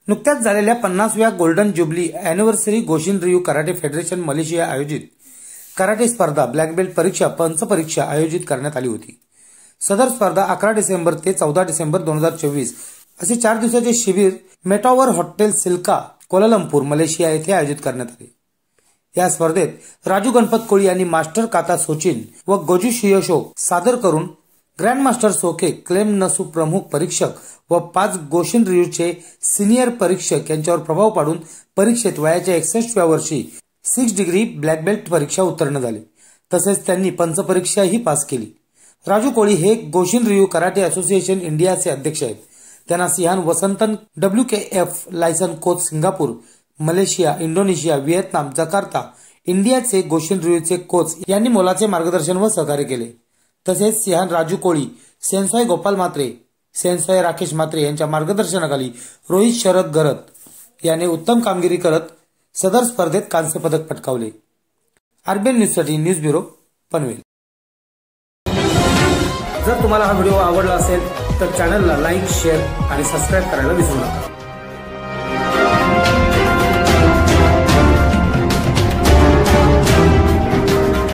नुकत्याच झालेल्या 50व्या golden jubilee anniversary Goshin Ryu karate federation Malaysia आयोजित कराटे स्पर्धा ब्लॅक बेल्ट परीक्षा पंच परीक्षा आयोजित करण्यात आली होती। सदर स्पर्धा 11 डिसेंबर ते 14 डिसेंबर 2024 असे 4 दिवसाचे शिबिर मेटावर हॉटेल सिल्का कोलालंपूर मलेशिया येथे आयोजित करण्यात आले। या स्पर्धेत राजू गणपत कोळी यांनी मास्टर काता सोचिन व गोजू शियोशो सादर करून ग्रँड मास्टर सोके क्लेम नसू प्रमुख परीक्षक व 5 गोशिन रियूचे सिनियर परीक्षक यांच्यावर प्रभाव पाडून परीक्षेत वयाच्या 61व्या वर्षी 6 डिग्री ब्लॅक बेल्ट परीक्षा उत्तीर्ण झाले। तसेच त्यांनी पंच परीक्षाही पास केली। राजू कोळी हे गोशिन रियू कराटे असोसिएशन इंडियाचे अध्यक्ष आहेत। त्यांना Shihan Vasanthan WKF liaison coach Singapore, Malaysia, Indonesia, Vietnam, Jakarta इंडियाचे गोशिन रियूचे कोच यांनी मोलाचे मार्गदर्शन व सहकार्य केले। तसेच सिहान राजू कोळी, सेन्सॉय गोपाल म्हात्रे, सेन्सॉय राकेश म्हात्रे यांच्या मार्गदर्शनाखाली रोहित शरद गरत याने उत्तम कामगिरी करत सदर स्पर्धेत कांस्य पदक पटकावले। आरबीएन न्यूजसाठी न्यूज ब्युरो पनवेल। जर तुम्हाला हा व्हिडिओ आवडला असेल तर चॅनलला लाईक, शेअर आणि सबस्क्राईब करायला विसरू नका।